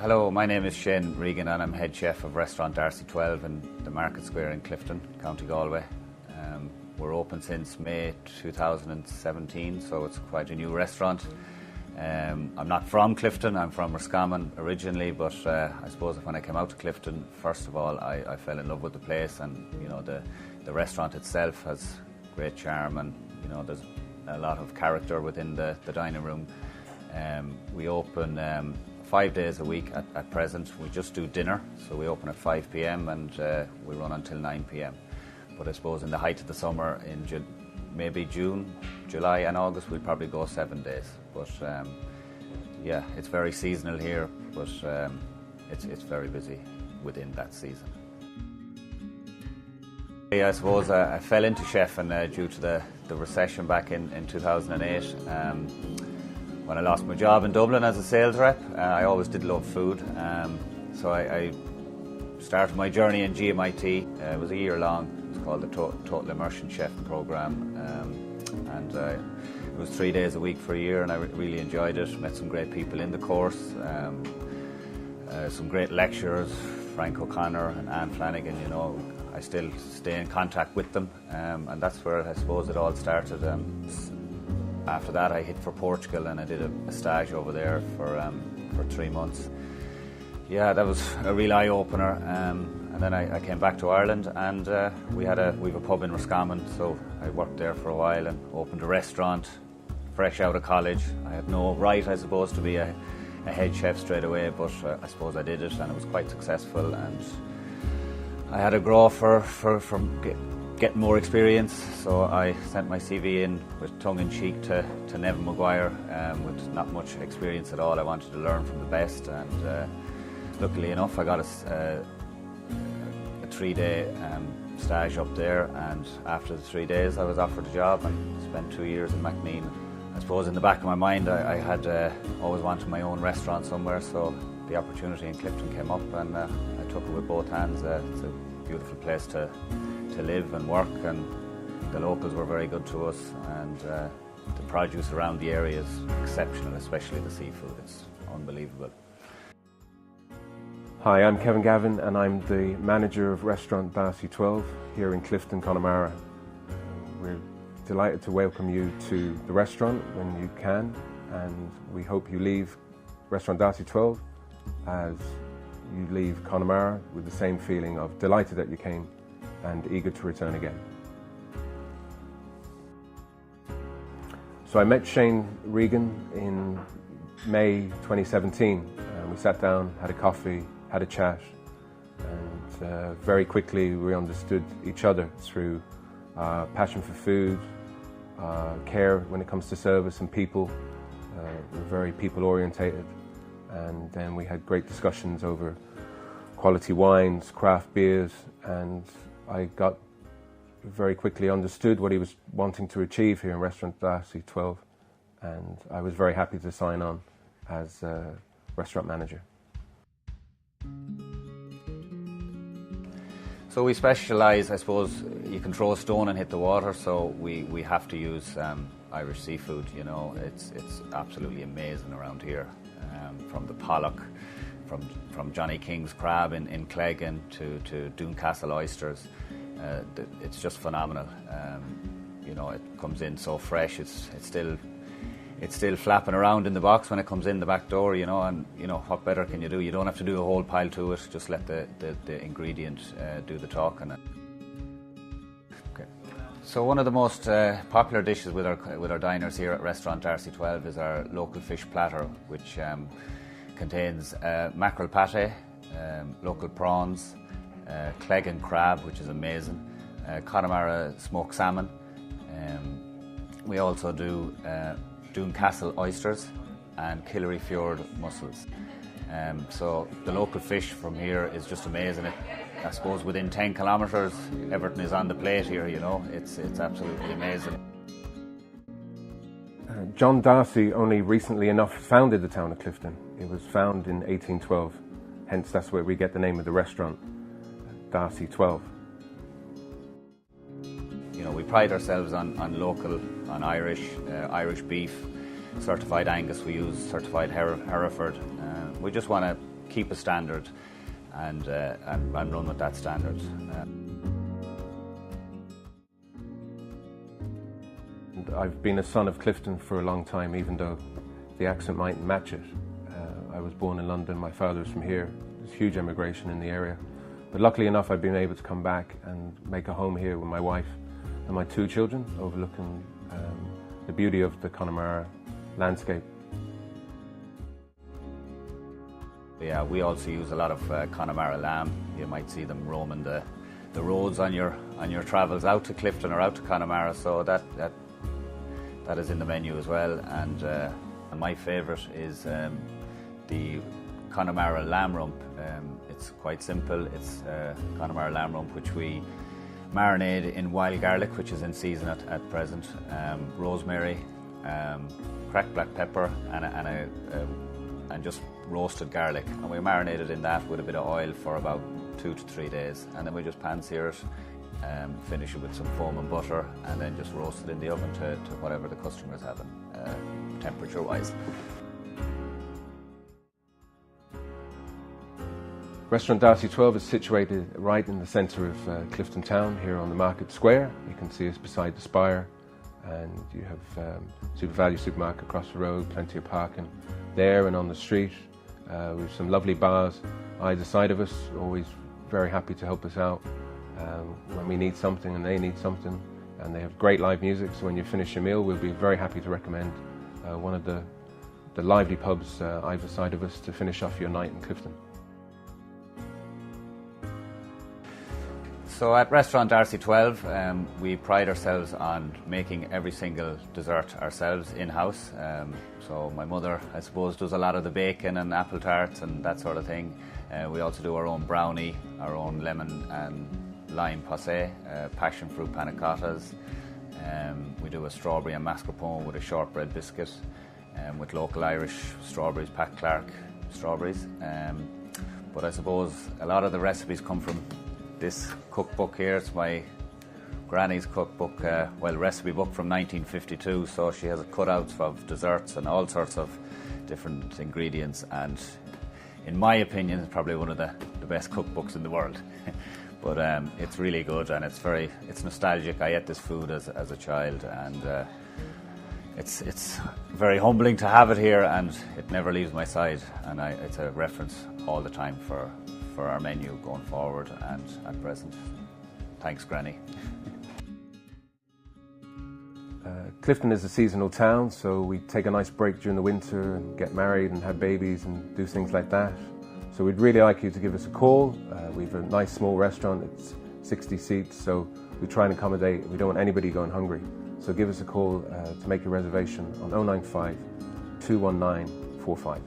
Hello, my name is Shane Regan and I'm head chef of Restaurant Darcy 12 in the Market Square in Clifden, County Galway. We're open since May 2017, so it's quite a new restaurant. I'm not from Clifden, I'm from Roscommon originally, but I suppose when I came out to Clifden, first of all, I fell in love with the place, and you know the restaurant itself has great charm, and you know there's a lot of character within the dining room. We open 5 days a week at present. We just do dinner, so we open at 5 p.m. and we run until 9 p.m. But I suppose in the height of the summer, in maybe June, July and August, we'll probably go 7 days. But yeah, it's very seasonal here, but it's very busy within that season. I suppose I fell into chefing due to the recession back in 2008. When I lost my job in Dublin as a sales rep, I always did love food. So I started my journey in GMIT. It was a year long. It's called the Total Immersion Chefing Programme. And it was 3 days a week for a year, and I really enjoyed it. Met some great people in the course. Some great lecturers, Frank O'Connor and Anne Flanagan, you know. I still stay in contact with them, and that's where I suppose it all started. After that, I hit for Portugal and I did a stage over there for 3 months. Yeah, that was a real eye-opener. And then I came back to Ireland, and we have a pub in Roscommon, so I worked there for a while and opened a restaurant, fresh out of college. I had no right, I suppose, to be a head chef straight away, but I suppose I did it, and it was quite successful. And I had to grow from getting more experience, so I sent my CV in with tongue-in-cheek to Nevin Maguire with not much experience at all. I wanted to learn from the best, and luckily enough I got a 3-day stage up there, and after the 3 days I was offered a job and spent 2 years in Macnean. I suppose in the back of my mind I had always wanted my own restaurant somewhere, so the opportunity in Clifden came up, and I took it with both hands. It's a beautiful place to live and work, and the locals were very good to us, and the produce around the area is exceptional, especially the seafood. It's unbelievable. Hi, I'm Gavin, and I'm the manager of Restaurant Darcy 12 here in Clifden, Connemara. We're delighted to welcome you to the restaurant when you can, and we hope you leave Restaurant Darcy 12 as you leave Connemara with the same feeling of delighted that you came and eager to return again. So I met Shane Regan in May 2017. We sat down, had a coffee, had a chat, and very quickly we understood each other through passion for food, care when it comes to service and people. We're very people orientated, and then we had great discussions over quality wines, craft beers, and I got very quickly understood what he was wanting to achieve here in Restaurant Darcy 12, and I was very happy to sign on as restaurant manager. So we specialise, I suppose, you can throw a stone and hit the water, so we have to use Irish seafood, you know. It's absolutely amazing around here, from the pollock, from Johnny King's crab in Clifden to Dooncastle oysters. It's just phenomenal. You know, it comes in so fresh. It's still flapping around in the box when it comes in the back door, you know, and you know, what better can you do? You don't have to do a whole pile to it, just let the ingredient do the talking. Okay. So one of the most popular dishes with our diners here at Restaurant Darcy 12 is our local fish platter, which contains mackerel pate, local prawns, Clifden crab, which is amazing, Connemara smoked salmon. We also do Dooncastle oysters and Killery Fjord mussels. So the local fish from here is just amazing. I suppose within 10 kilometres everything is on the plate here, you know. It's absolutely amazing. John Darcy only recently enough founded the town of Clifden. It was founded in 1812, hence that's where we get the name of the restaurant, Darcy 12. You know, we pride ourselves on local, on Irish beef, certified Angus. We use certified Hereford. We just want to keep a standard and run with that standard. I've been a son of Clifden for a long time, even though the accent mightn't match it. I was born in London, my father's from here. There's huge emigration in the area. But luckily enough, I've been able to come back and make a home here with my wife and my 2 children, overlooking the beauty of the Connemara landscape. Yeah, we also use a lot of Connemara lamb. You might see them roaming the roads on your travels out to Clifden or out to Connemara, so that is in the menu as well. And my favourite is the Connemara lamb rump. It's quite simple. It's Connemara lamb rump which we marinade in wild garlic, which is in season at present, rosemary, cracked black pepper, and just roasted garlic. And we marinate it in that with a bit of oil for about 2 to 3 days, and then we just pan-sear it, finish it with some foam and butter, and then just roast it in the oven to whatever the customer is having, temperature-wise. Restaurant Darcy 12 is situated right in the centre of Clifden town, here on the Market Square. You can see us beside the spire, and you have Super Value supermarket across the road, plenty of parking there and on the street. We have some lovely bars either side of us, always very happy to help us out when we need something and they need something. And they have great live music, so when you finish your meal, we'll be very happy to recommend one of the lively pubs either side of us to finish off your night in Clifden. So at Restaurant Darcy 12, we pride ourselves on making every single dessert ourselves in-house. So my mother, I suppose, does a lot of the bacon and apple tarts and that sort of thing. We also do our own brownie, our own lemon and lime posset, passion fruit panna cottas. We do a strawberry and mascarpone with a shortbread biscuit, with local Irish strawberries, Pat Clark strawberries. But I suppose a lot of the recipes come from this cookbook here. It's my granny's cookbook, recipe book from 1952, so she has cutouts of desserts and all sorts of different ingredients, and in my opinion it's probably one of the best cookbooks in the world. But it's really good, and it's nostalgic. I ate this food as a child, and it's very humbling to have it here, and it never leaves my side, and it's a reference all the time for our menu going forward and at present. Thanks, Granny. Clifden is a seasonal town, so we take a nice break during the winter and get married and have babies and do things like that. So we'd really like you to give us a call. We've a nice small restaurant, it's 60 seats, so we try and accommodate. We don't want anybody going hungry. So give us a call to make your reservation on 095 219 45.